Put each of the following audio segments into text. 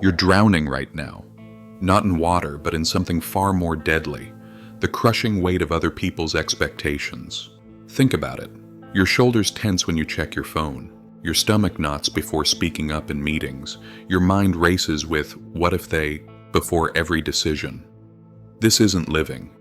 You're drowning right now. Not in water, but in something far more deadly. The crushing weight of other people's expectations. Think about it. Your shoulders tense when you check your phone. Your stomach knots before speaking up in meetings. Your mind races with, what if they, before every decision. This isn't living.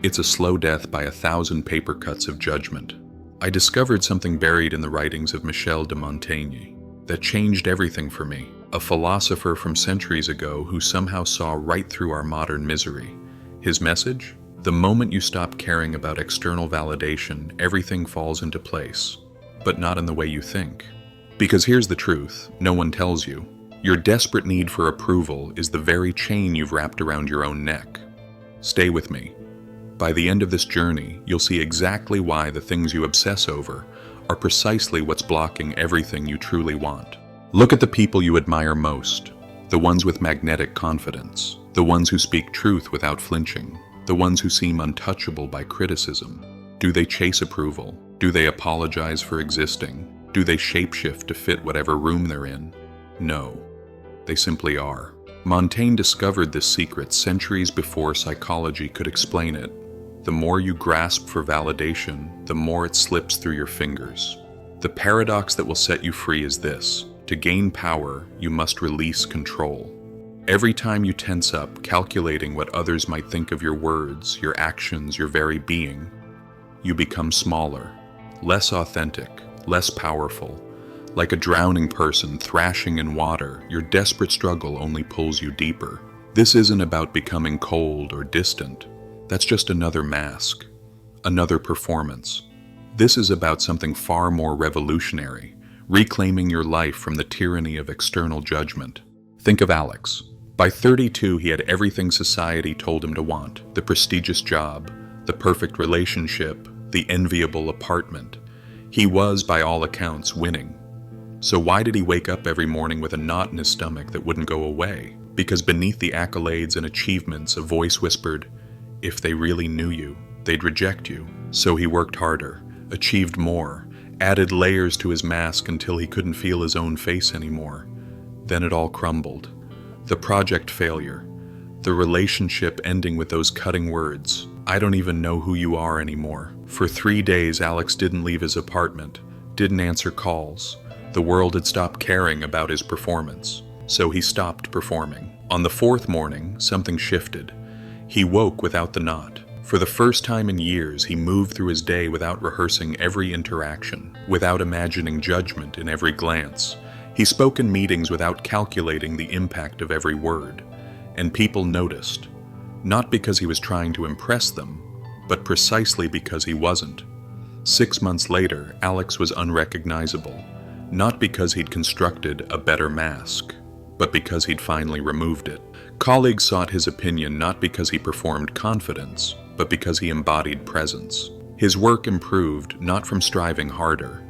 It's a slow death by 1,000 paper cuts of judgment. I discovered something buried in the writings of Michel de Montaigne that changed everything for me. A philosopher from centuries ago who somehow saw right through our modern misery. His message? The moment you stop caring about external validation, everything falls into place. But not in the way you think. Because here's the truth, no one tells you. Your desperate need for approval is the very chain you've wrapped around your own neck. Stay with me. By the end of this journey, you'll see exactly why the things you obsess over are precisely what's blocking everything you truly want. Look at the people you admire most, the ones with magnetic confidence, the ones who speak truth without flinching, the ones who seem untouchable by criticism. Do they chase approval? Do they apologize for existing? Do they shapeshift to fit whatever room they're in? No, they simply are. Montaigne discovered this secret centuries before psychology could explain it. The more you grasp for validation, the more it slips through your fingers. The paradox that will set you free is this. To gain power, you must release control. Every time you tense up, calculating what others might think of your words, your actions, your very being, you become smaller, less authentic, less powerful. Like a drowning person thrashing in water, your desperate struggle only pulls you deeper. This isn't about becoming cold or distant. That's just another mask, another performance. This is about something far more revolutionary. Reclaiming your life from the tyranny of external judgment. Think of Alex. By 32, he had everything society told him to want. The prestigious job, the perfect relationship, the enviable apartment. He was, by all accounts, winning. So why did he wake up every morning with a knot in his stomach that wouldn't go away? Because beneath the accolades and achievements, a voice whispered, if they really knew you, they'd reject you. So he worked harder, achieved more, added layers to his mask until he couldn't feel his own face anymore. Then it all crumbled. The project failure. The relationship ending with those cutting words. I don't even know who you are anymore. For 3 days, Alex didn't leave his apartment, didn't answer calls. The world had stopped caring about his performance. So he stopped performing. On the 4th morning, something shifted. He woke without the knot. For the first time in years, he moved through his day without rehearsing every interaction, without imagining judgment in every glance. He spoke in meetings without calculating the impact of every word. And people noticed, not because he was trying to impress them, but precisely because he wasn't. 6 months later, Alex was unrecognizable, not because he'd constructed a better mask, but because he'd finally removed it. Colleagues sought his opinion not because he performed confidence, but because he embodied presence. His work improved not from striving harder,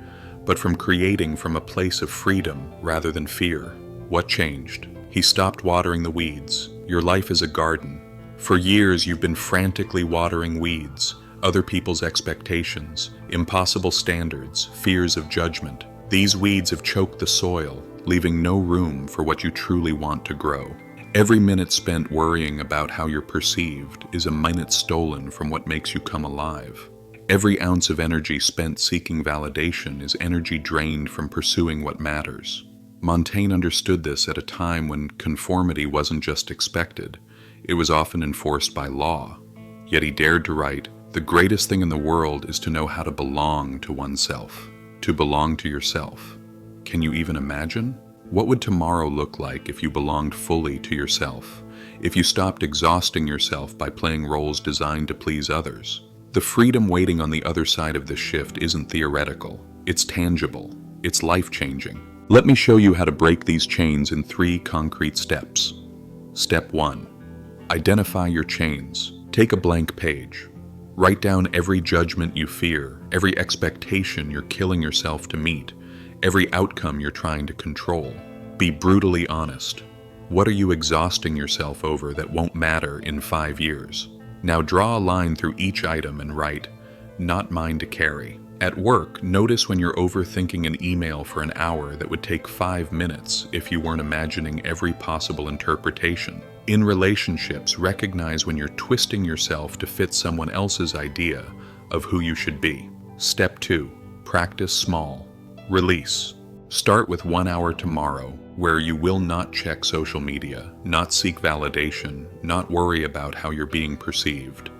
but from creating from a place of freedom rather than fear. What changed? He stopped watering the weeds. Your life is a garden. For years you've been frantically watering weeds, other people's expectations, impossible standards, fears of judgment. These weeds have choked the soil, leaving no room for what you truly want to grow. Every minute spent worrying about how you're perceived is a minute stolen from what makes you come alive. Every ounce of energy spent seeking validation is energy drained from pursuing what matters. Montaigne understood this at a time when conformity wasn't just expected, it was often enforced by law. Yet he dared to write, "The greatest thing in the world is to know how to belong to oneself, to belong to yourself." Can you even imagine? What would tomorrow look like if you belonged fully to yourself? If you stopped exhausting yourself by playing roles designed to please others? The freedom waiting on the other side of this shift isn't theoretical. It's tangible. It's life-changing. Let me show you how to break these chains in 3 concrete steps. Step 1. Identify your chains. Take a blank page. Write down every judgment you fear, every expectation you're killing yourself to meet, every outcome you're trying to control. Be brutally honest. What are you exhausting yourself over that won't matter in 5 years? Now draw a line through each item and write, "Not mine to carry." At work, notice when you're overthinking an email for an hour that would take 5 minutes if you weren't imagining every possible interpretation. In relationships, recognize when you're twisting yourself to fit someone else's idea of who you should be. Step 2. Practice small. Release. Start with 1 hour tomorrow, where you will not check social media, not seek validation, not worry about how you're being perceived.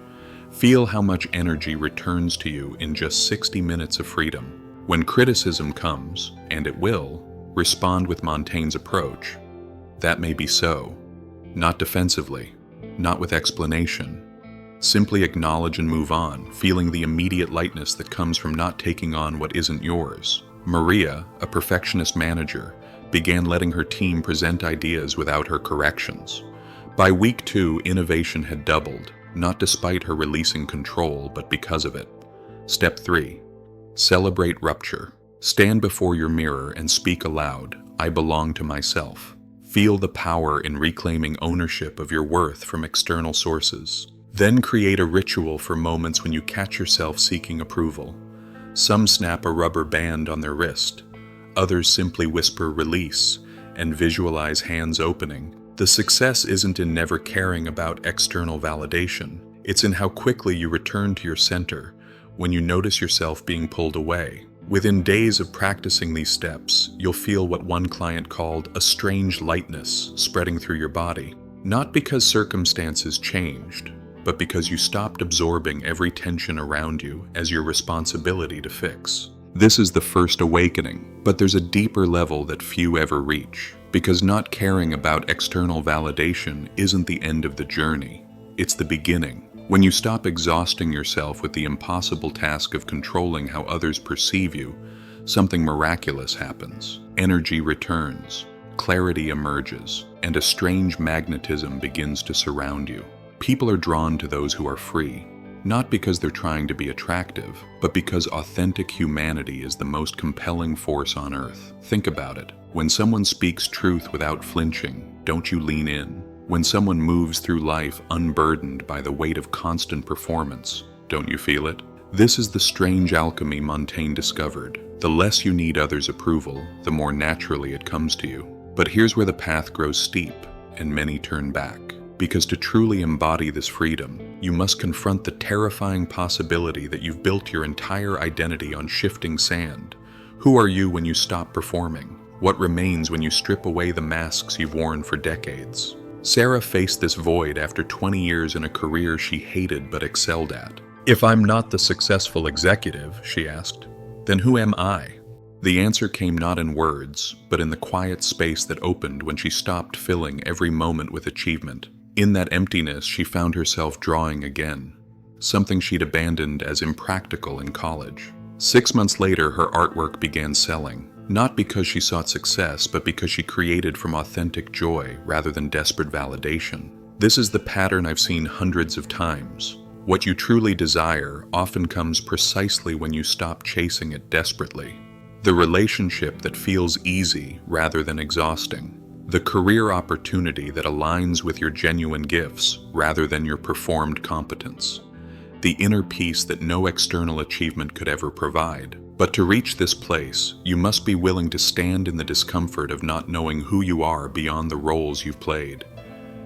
Feel how much energy returns to you in just 60 minutes of freedom. When criticism comes, and it will, respond with Montaigne's approach. That may be so. Not defensively, not with explanation. Simply acknowledge and move on, feeling the immediate lightness that comes from not taking on what isn't yours. Maria, a perfectionist manager, began letting her team present ideas without her corrections. By week 2, innovation had doubled, not despite her releasing control, but because of it. Step 3. Celebrate rupture. Stand before your mirror and speak aloud, "I belong to myself." Feel the power in reclaiming ownership of your worth from external sources. Then create a ritual for moments when you catch yourself seeking approval. Some snap a rubber band on their wrist. Others simply whisper "release" and visualize hands opening. The success isn't in never caring about external validation. It's in how quickly you return to your center when you notice yourself being pulled away. Within days of practicing these steps, you'll feel what one client called a strange lightness spreading through your body. Not because circumstances changed, but because you stopped absorbing every tension around you as your responsibility to fix. This is the first awakening, but there's a deeper level that few ever reach. Because not caring about external validation isn't the end of the journey, it's the beginning. When you stop exhausting yourself with the impossible task of controlling how others perceive you, something miraculous happens. Energy returns, clarity emerges, and a strange magnetism begins to surround you. People are drawn to those who are free, not because they're trying to be attractive, but because authentic humanity is the most compelling force on earth. Think about it. When someone speaks truth without flinching, don't you lean in? When someone moves through life unburdened by the weight of constant performance, don't you feel it? This is the strange alchemy Montaigne discovered. The less you need others' approval, the more naturally it comes to you. But here's where the path grows steep, and many turn back. Because to truly embody this freedom, you must confront the terrifying possibility that you've built your entire identity on shifting sand. Who are you when you stop performing? What remains when you strip away the masks you've worn for decades? Sarah faced this void after 20 years in a career she hated but excelled at. "If I'm not the successful executive," she asked, "then who am I?" The answer came not in words, but in the quiet space that opened when she stopped filling every moment with achievement. In that emptiness, she found herself drawing again, something she'd abandoned as impractical in college. 6 months later, her artwork began selling, not because she sought success, but because she created from authentic joy rather than desperate validation. This is the pattern I've seen hundreds of times. What you truly desire often comes precisely when you stop chasing it desperately. The relationship that feels easy rather than exhausting. The career opportunity that aligns with your genuine gifts rather than your performed competence. The inner peace that no external achievement could ever provide. But to reach this place, you must be willing to stand in the discomfort of not knowing who you are beyond the roles you've played.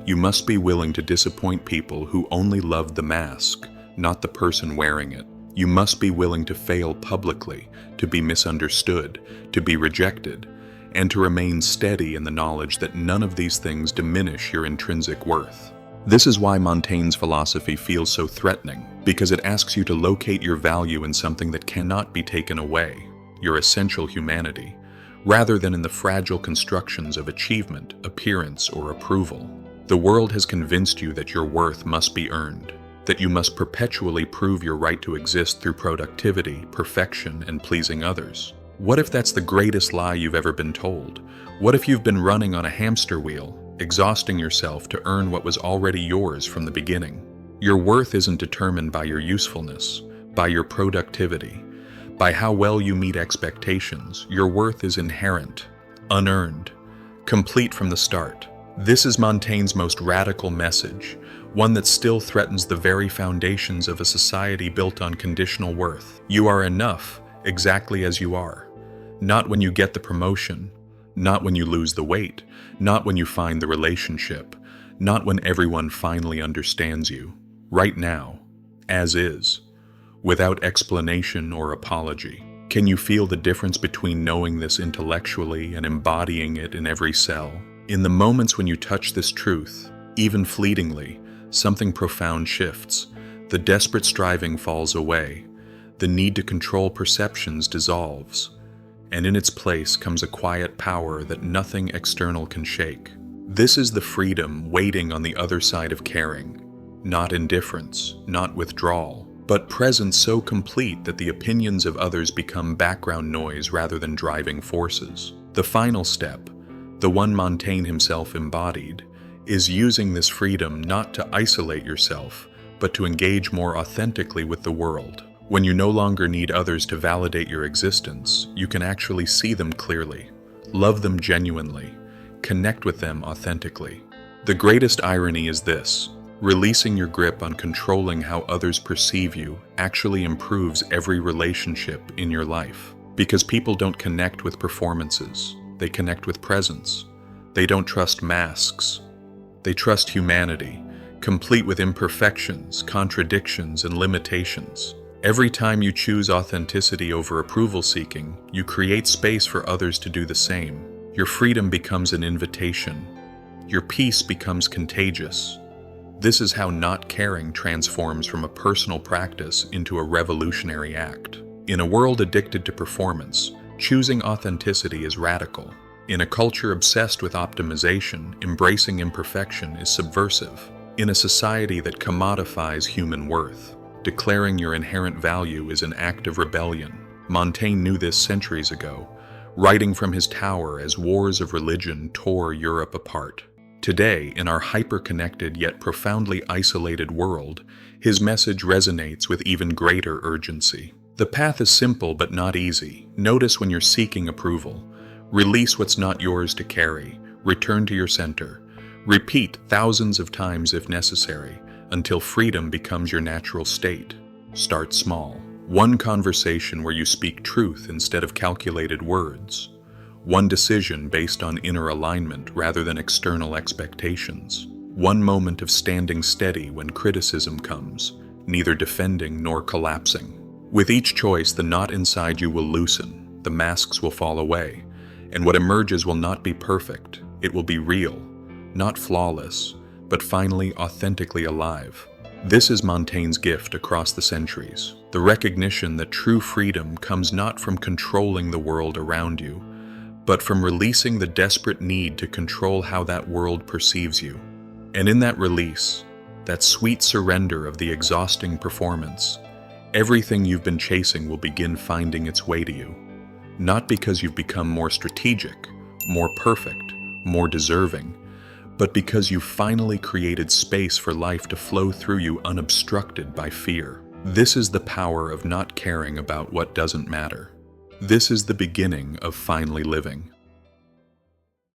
You must be willing to disappoint people who only loved the mask, not the person wearing it. You must be willing to fail publicly, to be misunderstood, to be rejected, and to remain steady in the knowledge that none of these things diminish your intrinsic worth. This is why Montaigne's philosophy feels so threatening, because it asks you to locate your value in something that cannot be taken away, your essential humanity, rather than in the fragile constructions of achievement, appearance, or approval. The world has convinced you that your worth must be earned, that you must perpetually prove your right to exist through productivity, perfection, and pleasing others. What if that's the greatest lie you've ever been told? What if you've been running on a hamster wheel, exhausting yourself to earn what was already yours from the beginning? Your worth isn't determined by your usefulness, by your productivity, by how well you meet expectations. Your worth is inherent, unearned, complete from the start. This is Montaigne's most radical message, one that still threatens the very foundations of a society built on conditional worth. You are enough, exactly as you are. Not when you get the promotion, not when you lose the weight, not when you find the relationship, not when everyone finally understands you. Right now, as is, without explanation or apology. Can you feel the difference between knowing this intellectually and embodying it in every cell? In the moments when you touch this truth, even fleetingly, something profound shifts. The desperate striving falls away. The need to control perceptions dissolves. And in its place comes a quiet power that nothing external can shake. This is the freedom waiting on the other side of caring. Not indifference, not withdrawal, but presence so complete that the opinions of others become background noise rather than driving forces. The final step, the one Montaigne himself embodied, is using this freedom not to isolate yourself, but to engage more authentically with the world. When you no longer need others to validate your existence, you can actually see them clearly, love them genuinely, connect with them authentically. The greatest irony is this: releasing your grip on controlling how others perceive you actually improves every relationship in your life. Because people don't connect with performances, they connect with presence. They don't trust masks, they trust humanity, complete with imperfections, contradictions, and limitations. Every time you choose authenticity over approval seeking, you create space for others to do the same. Your freedom becomes an invitation. Your peace becomes contagious. This is how not caring transforms from a personal practice into a revolutionary act. In a world addicted to performance, choosing authenticity is radical. In a culture obsessed with optimization, embracing imperfection is subversive. In a society that commodifies human worth, declaring your inherent value is an act of rebellion. Montaigne knew this centuries ago, writing from his tower as wars of religion tore Europe apart. Today, in our hyper-connected yet profoundly isolated world, his message resonates with even greater urgency. The path is simple but not easy. Notice when you're seeking approval. Release what's not yours to carry. Return to your center. Repeat thousands of times if necessary, until freedom becomes your natural state. Start small. One conversation where you speak truth instead of calculated words. One decision based on inner alignment rather than external expectations. One moment of standing steady when criticism comes, neither defending nor collapsing. With each choice, the knot inside you will loosen, the masks will fall away, and what emerges will not be perfect. It will be real, not flawless, but finally authentically alive. This is Montaigne's gift across the centuries, the recognition that true freedom comes not from controlling the world around you, but from releasing the desperate need to control how that world perceives you. And in that release, that sweet surrender of the exhausting performance, everything you've been chasing will begin finding its way to you. Not because you've become more strategic, more perfect, more deserving, but because you've finally created space for life to flow through you unobstructed by fear. This is the power of not caring about what doesn't matter. This is the beginning of finally living.